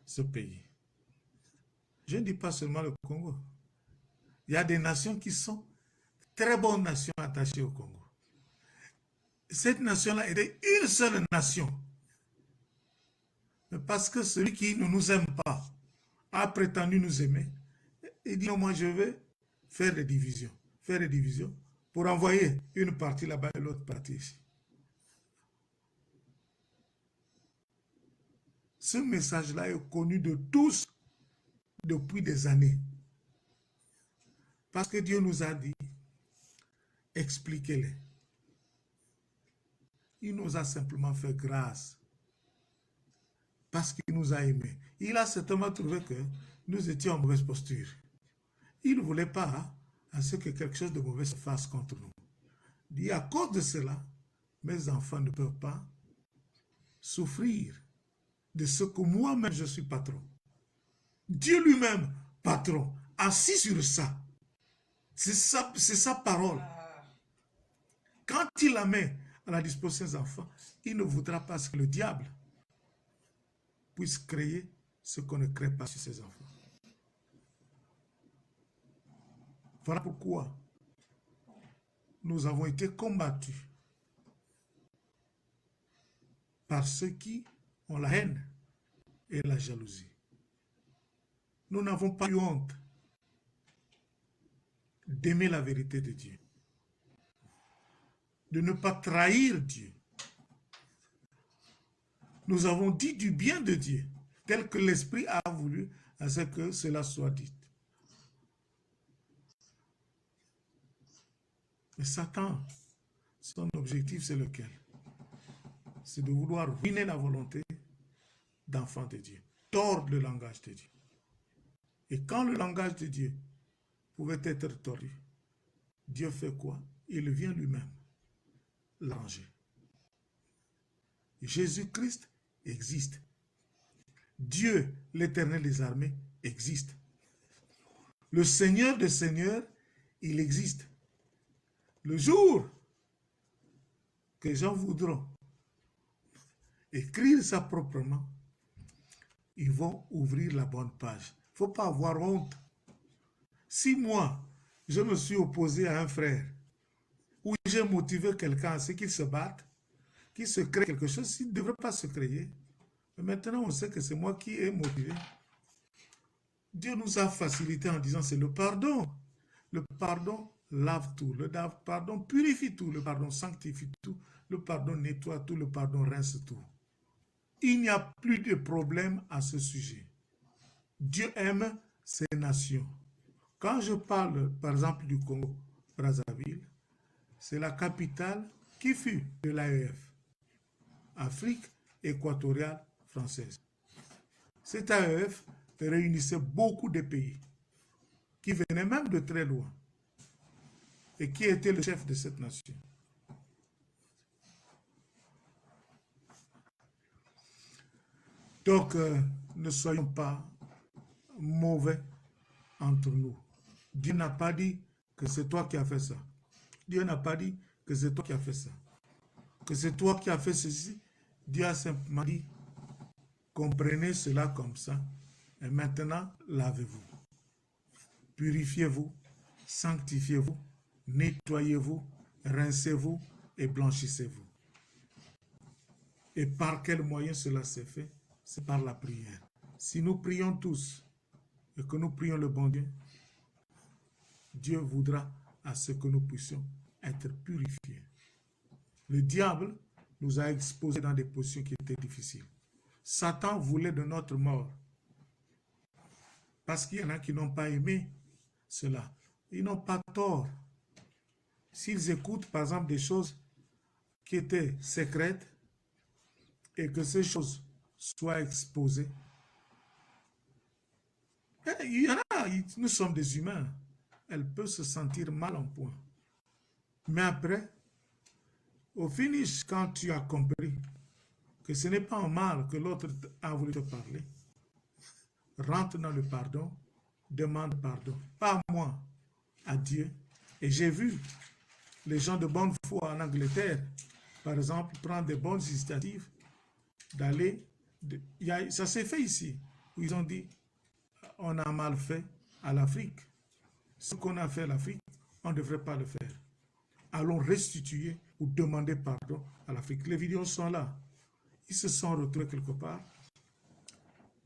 ce pays. Je ne dis pas seulement le Congo. Il y a des nations qui sont très bonnes nations attachées au Congo. Cette nation-là était une seule nation. Mais parce que celui qui ne nous aime pas a prétendu nous aimer, il dit, non, moi je vais faire des divisions. Faire des divisions pour envoyer une partie là-bas et l'autre partie ici. Ce message-là est connu de tous depuis des années. Parce que Dieu nous a dit, expliquez-les. Il nous a simplement fait grâce. Parce qu'il nous a aimés. Il a certainement trouvé que nous étions en mauvaise posture. Il ne voulait pas à ce que quelque chose de mauvais se fasse contre nous. Il dit, à cause de cela, mes enfants ne peuvent pas souffrir de ce que moi-même je suis patron. Dieu lui-même, patron, assis sur ça. C'est sa parole. Quand il la met à la disposition des enfants, il ne voudra pas que le diable puisse créer ce qu'on ne crée pas sur ses enfants. Voilà pourquoi nous avons été combattus par ceux qui ont la haine et la jalousie. Nous n'avons pas eu honte d'aimer la vérité de Dieu, de ne pas trahir Dieu. Nous avons dit du bien de Dieu, tel que l'Esprit a voulu à ce que cela soit dit. Mais Satan, son objectif, c'est lequel? C'est de vouloir ruiner la volonté d'enfant de Dieu, tordre le langage de Dieu. Et quand le langage de Dieu pouvait être tordu, Dieu fait quoi? Il vient lui-même l'arranger. Jésus-Christ existe. Dieu, l'Éternel des armées, existe. Le Seigneur des Seigneurs, il existe. Le jour que les gens voudront écrire ça proprement, ils vont ouvrir la bonne page. Il ne faut pas avoir honte. Si moi, je me suis opposé à un frère, ou j'ai motivé quelqu'un à ce qu'il se batte, qu'il se crée quelque chose, il ne devrait pas se créer. Mais maintenant, on sait que c'est moi qui ai motivé. Dieu nous a facilité en disant c'est le pardon. Le pardon lave tout. Le pardon purifie tout. Le pardon sanctifie tout. Le pardon nettoie tout. Le pardon rince tout. Il n'y a plus de problème à ce sujet. Dieu aime ces nations. Quand je parle, par exemple, du Congo, Brazzaville, c'est la capitale qui fut de l'AEF, Afrique équatoriale française. Cette AEF réunissait beaucoup de pays qui venaient même de très loin et qui était le chef de cette nation. Donc, ne soyons pas mauvais entre nous. Dieu n'a pas dit que c'est toi qui as fait ça. Dieu n'a pas dit que c'est toi qui as fait ça. Que c'est toi qui as fait ceci. Dieu a simplement dit, comprenez cela comme ça. Et maintenant, lavez-vous. Purifiez-vous, sanctifiez-vous, nettoyez-vous, rincez-vous et blanchissez-vous. Et par quel moyen cela s'est fait? C'est par la prière. Si nous prions tous et que nous prions le bon Dieu, Dieu voudra à ce que nous puissions être purifiés. Le diable nous a exposés dans des positions qui étaient difficiles. Satan voulait de notre mort. Parce qu'il y en a qui n'ont pas aimé cela. Ils n'ont pas tort. s'ils écoutent par exemple des choses qui étaient secrètes et que ces choses soient exposées. Et il y en a, nous sommes des humains. Elle peut se sentir mal en point. Mais après, au finish, quand tu as compris que ce n'est pas en mal que l'autre a voulu te parler, rentre dans le pardon, demande pardon. Pas à moi, à Dieu. Et j'ai vu les gens de bonne foi en Angleterre, par exemple, prendre des bonnes initiatives d'aller. Ça s'est fait ici, où ils ont dit on a mal fait à l'Afrique. Ce qu'on a fait à l'Afrique, on ne devrait pas le faire. Allons restituer ou demander pardon à l'Afrique. Les vidéos sont là. Ils se sont retrouvés quelque part.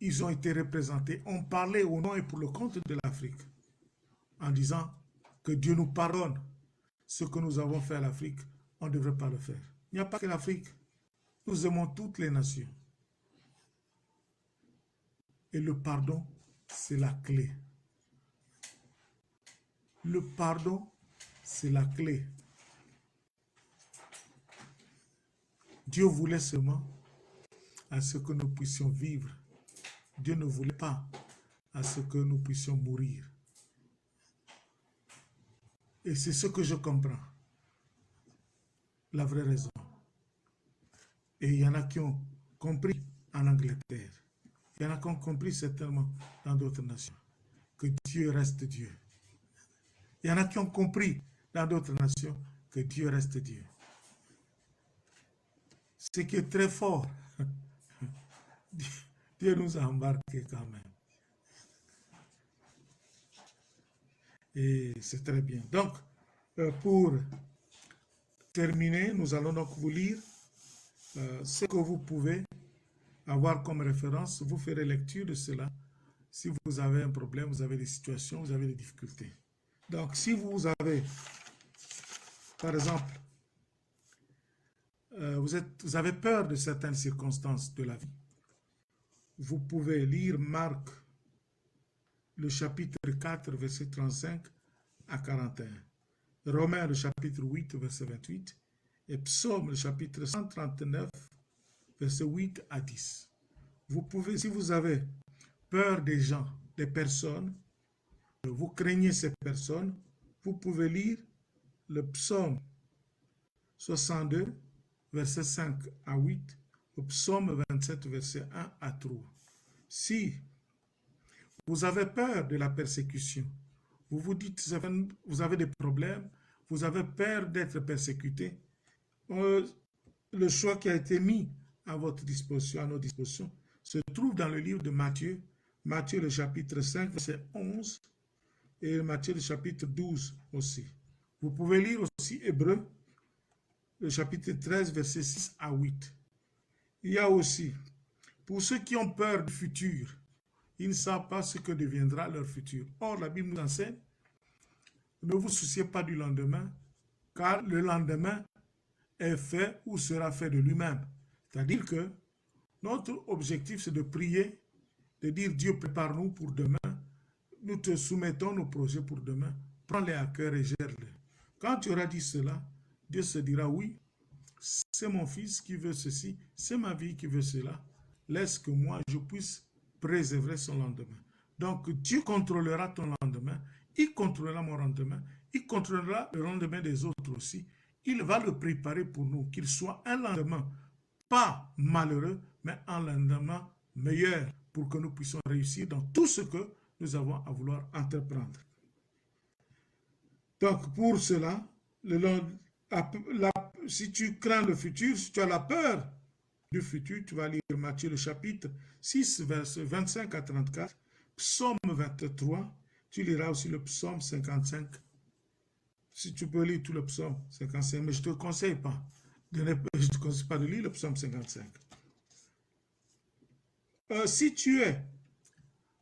Ils ont été représentés. On parlait au nom et pour le compte de l'Afrique en disant que Dieu nous pardonne. Ce que nous avons fait à l'Afrique, on ne devrait pas le faire. Il n'y a pas que l'Afrique. Nous aimons toutes les nations. Et le pardon, c'est la clé. Le pardon, c'est la clé. Dieu voulait seulement à ce que nous puissions vivre. Dieu ne voulait pas à ce que nous puissions mourir. Et c'est ce que je comprends. La vraie raison. Et il y en a qui ont compris en Angleterre. Il y en a qui ont compris certainement dans d'autres nations. Que Dieu reste Dieu. Il y en a qui ont compris dans d'autres nations que Dieu reste Dieu. Ce qui est très fort. Dieu nous a embarqués quand même. Et c'est très bien. Donc, pour terminer, nous allons donc vous lire ce que vous pouvez avoir comme référence. Vous ferez lecture de cela. Si vous avez un problème, vous avez des situations, vous avez des difficultés. Donc, si vous avez, par exemple, vous avez peur de certaines circonstances de la vie, vous pouvez lire Marc, le chapitre 4, verset 35 à 41. Romains, le chapitre 8, verset 28. Et Psaume, le chapitre 139, verset 8 à 10. Vous pouvez, si vous avez peur des gens, des personnes, vous craignez ces personnes, vous pouvez lire le Psaume 62, verset 5 à 8, le Psaume 27, verset 1 à 3. Si vous avez peur de la persécution, vous vous dites, vous avez des problèmes, vous avez peur d'être persécuté, le choix qui a été mis à votre disposition, à nos dispositions, se trouve dans le livre de Matthieu, Matthieu le chapitre 5, verset 11, et Matthieu le chapitre 12 aussi. Vous pouvez lire aussi Hébreu, le chapitre 13, verset 6 à 8. Il y a aussi, pour ceux qui ont peur du futur, ils ne savent pas ce que deviendra leur futur. Or, la Bible nous enseigne, ne vous souciez pas du lendemain, car le lendemain est fait ou sera fait de lui-même. C'est-à-dire que notre objectif, c'est de prier, de dire Dieu, prépare-nous pour demain. Nous te soumettons nos projets pour demain. Prends-les à cœur et gère-les. Quand tu auras dit cela, Dieu se dira, oui, c'est mon fils qui veut ceci, c'est ma vie qui veut cela. Laisse que moi, je puisse préserver son lendemain. Donc, Dieu contrôlera ton lendemain, il contrôlera mon lendemain, il contrôlera le lendemain des autres aussi. Il va le préparer pour nous, qu'il soit un lendemain pas malheureux, mais un lendemain meilleur pour que nous puissions réussir dans tout ce que nous avons à vouloir entreprendre. Donc, pour cela, si tu crains le futur, si tu as la peur du futur, tu vas lire Matthieu le chapitre 6, verset 25 à 34, Psaume 23, tu liras aussi le Psaume 55. Si tu peux lire tout le Psaume 55, mais je ne te conseille pas. Je ne te conseille pas de lire le Psaume 55. Si tu es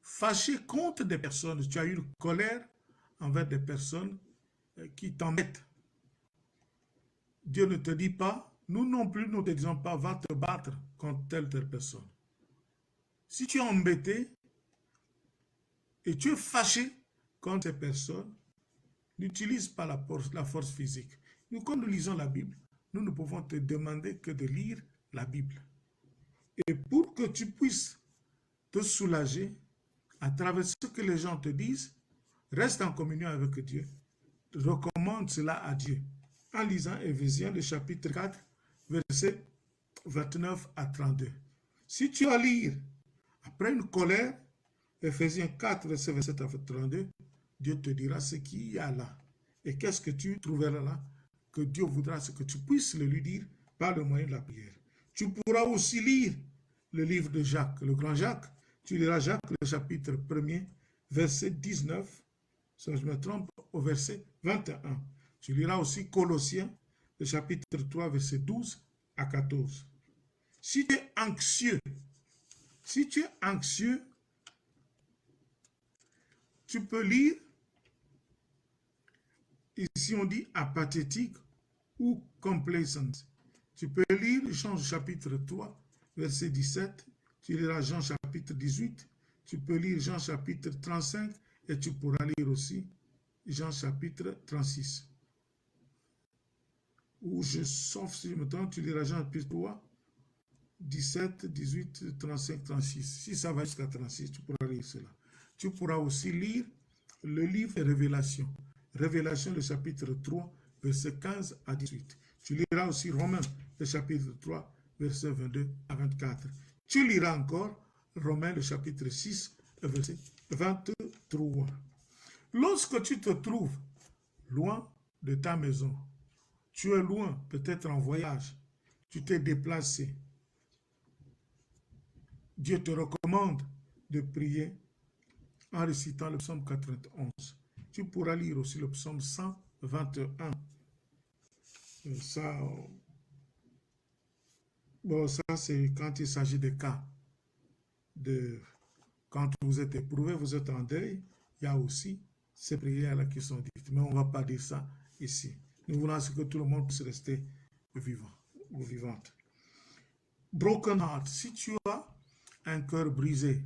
fâché contre des personnes, tu as eu une colère envers des personnes qui t'embêtent, Dieu ne te dit pas, nous non plus, nous ne te disons pas, va te battre contre telle personne. Si tu es embêté et tu es fâché contre ces personnes, N'utilise pas la force physique. Nous, quand nous lisons la Bible, nous ne pouvons te demander que de lire la Bible. Et pour que tu puisses te soulager à travers ce que les gens te disent, reste en communion avec Dieu. Recommande cela à Dieu. En lisant Éphésiens, le chapitre 4, versets 29 à 32. Si tu vas lire après une colère, Éphésiens 4, verset 27 à 32, Dieu te dira ce qu'il y a là. Et qu'est-ce que tu trouveras là? Que Dieu voudra ce que tu puisses le lui dire par le moyen de la prière. Tu pourras aussi lire le livre de Jacques, le grand Jacques. Tu liras Jacques, le chapitre 1er, verset 19, si je me trompe, au verset 21. Tu liras aussi Colossiens, le chapitre 3, verset 12 à 14. Si tu es anxieux, tu peux lire, ici on dit apathétique ou complacent. Tu peux lire Jean chapitre 3, verset 17, tu liras Jean chapitre 18, tu peux lire Jean chapitre 35 et tu pourras lire aussi Jean chapitre 36. Ou sauf si je me trompe, tu liras Jean chapitre 3, 17, 18, 35, 36. Si ça va jusqu'à 36, tu pourras lire cela. Tu pourras aussi lire le livre de Révélation. Révélation, le chapitre 3, verset 15 à 18. Tu liras aussi Romains, le chapitre 3, verset 22 à 24. Tu liras encore Romains, le chapitre 6, verset 23. Lorsque tu te trouves loin de ta maison, tu es loin, peut-être en voyage, tu t'es déplacé, Dieu te recommande de prier en récitant le psaume 91. Tu pourras lire aussi le psaume 121. Ça, c'est quand il s'agit de cas. Quand vous êtes éprouvé, vous êtes en deuil, il y a aussi ces prières-là qui sont dites. Mais on ne va pas dire ça ici. Nous voulons que tout le monde puisse rester vivant ou vivante. Broken heart, si tu as un cœur brisé,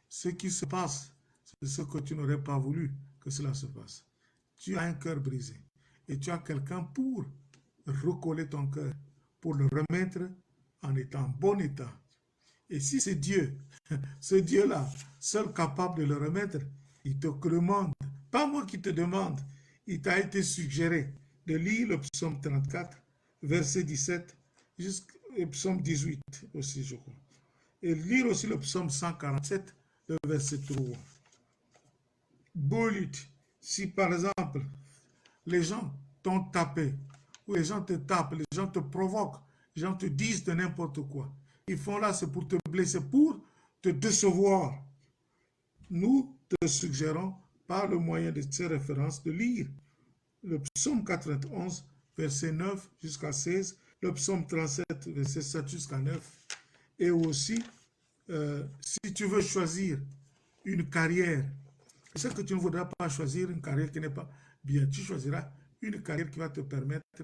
ce qui se passe, c'est ce que tu n'aurais pas voulu que cela se passe. Tu as un cœur brisé et tu as quelqu'un pour recoller ton cœur, pour le remettre en étant bon état. Et si c'est Dieu, ce Dieu-là, seul capable de le remettre, il te demande, pas moi qui te demande, il t'a été suggéré de lire le psaume 34, verset 17, jusqu'au psaume 18 aussi, je crois. Et lire aussi le psaume 147, le verset 3. Bullet, si par exemple, les gens t'ont tapé, ou les gens te tapent, les gens te provoquent, les gens te disent de n'importe quoi, ils font là, c'est pour te blesser, pour te décevoir. Nous te suggérons, par le moyen de ces références, de lire le psaume 91, verset 9 jusqu'à 16, le psaume 37, verset 7 jusqu'à 9, et aussi, si tu veux choisir une carrière, c'est que tu ne voudras pas choisir une carrière qui n'est pas bien, tu choisiras une carrière qui va te permettre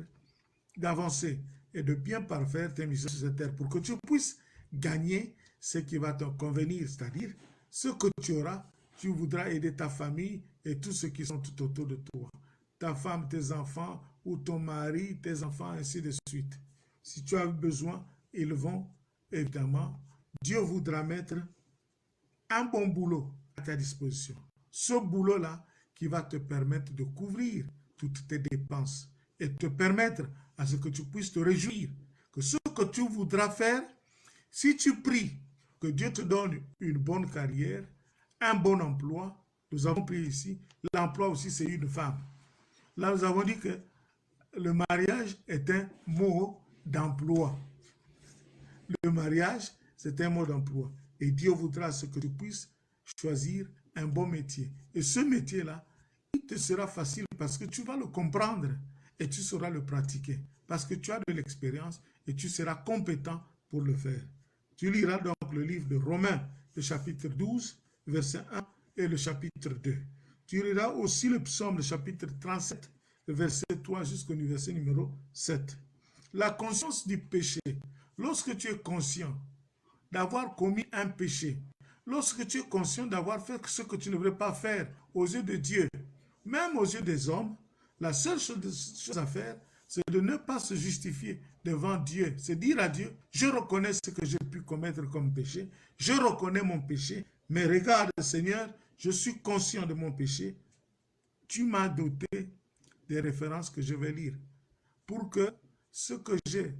d'avancer et de bien parfaire tes missions sur cette terre pour que tu puisses gagner ce qui va te convenir, c'est-à-dire ce que tu auras, tu voudras aider ta famille et tous ceux qui sont tout autour de toi, ta femme, tes enfants ou ton mari, tes enfants, ainsi de suite. Si tu as besoin, ils vont évidemment, Dieu voudra mettre un bon boulot à ta disposition. Ce boulot-là qui va te permettre de couvrir toutes tes dépenses et te permettre à ce que tu puisses te réjouir que ce que tu voudras faire, si tu pries que Dieu te donne une bonne carrière, un bon emploi, nous avons pris ici, l'emploi aussi c'est une femme. Là nous avons dit que le mariage est un mot d'emploi. Le mariage c'est un mot d'emploi. Et Dieu voudra ce que tu puisses choisir un bon métier. Et ce métier-là, il te sera facile parce que tu vas le comprendre et tu sauras le pratiquer. Parce que tu as de l'expérience et tu seras compétent pour le faire. Tu liras donc le livre de Romains, le chapitre 12, verset 1 et le chapitre 2. Tu liras aussi le psaume, le chapitre 37, le verset 3 jusqu'au verset numéro 7. La conscience du péché. Lorsque tu es conscient d'avoir commis un péché, lorsque tu es conscient d'avoir fait ce que tu ne devrais pas faire aux yeux de Dieu, Même aux yeux des hommes, la seule chose à faire, c'est de ne pas se justifier devant Dieu. C'est dire à Dieu, je reconnais ce que j'ai pu commettre comme péché, je reconnais mon péché, mais regarde Seigneur, je suis conscient de mon péché. Tu m'as doté des références que je vais lire pour que ce que j'ai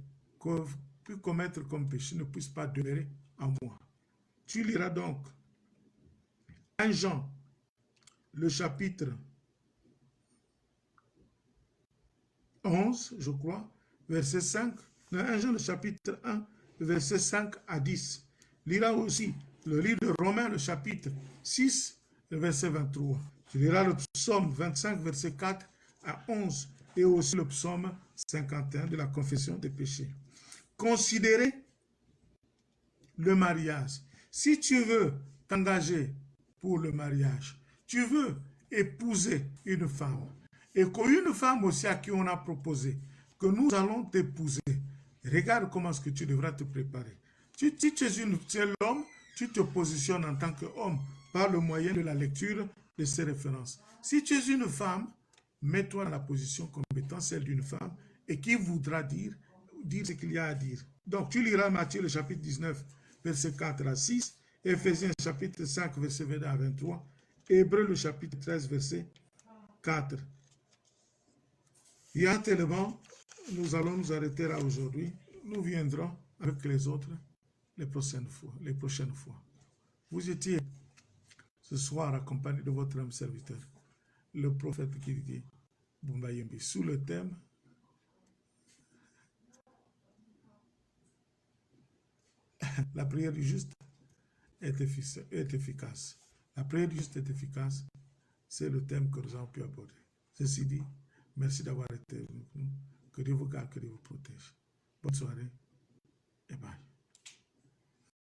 pu commettre comme péché ne puisse pas demeurer en moi. Tu liras donc 1 Jean, le chapitre 11, je crois, verset 5, 1 Jean, le chapitre 1, verset 5 à 10. Lira aussi le livre de Romains, le chapitre 6, le verset 23. Tu liras le psaume 25, verset 4 à 11, et aussi le psaume 51 de la confession des péchés. Considérez le mariage. Si tu veux t'engager pour le mariage, tu veux épouser une femme, et qu'une femme aussi à qui on a proposé que nous allons t'épouser, regarde comment est-ce que tu devras te préparer. Si tu es l'homme, tu te positionnes en tant qu'homme par le moyen de la lecture de ces références. Si tu es une femme, mets-toi dans la position comme étant celle d'une femme et qui voudra dire ce qu'il y a à dire. Donc tu liras Matthieu le chapitre 19, verset 4 à 6, Éphésiens chapitre 5, verset 20 à 23, Hébreux le chapitre 13, verset 4. Il y a tellement, nous allons nous arrêter là aujourd'hui. Nous viendrons avec les autres les prochaines fois. Vous étiez ce soir accompagné de votre âme serviteur, le prophète Kididi Bumbayembi, sous le thème la prière du juste est efficace. La prière du juste est efficace. C'est le thème que nous avons pu aborder. Ceci dit, merci d'avoir été avec nous. Que Dieu vous garde, que Dieu vous protège. Bonne soirée.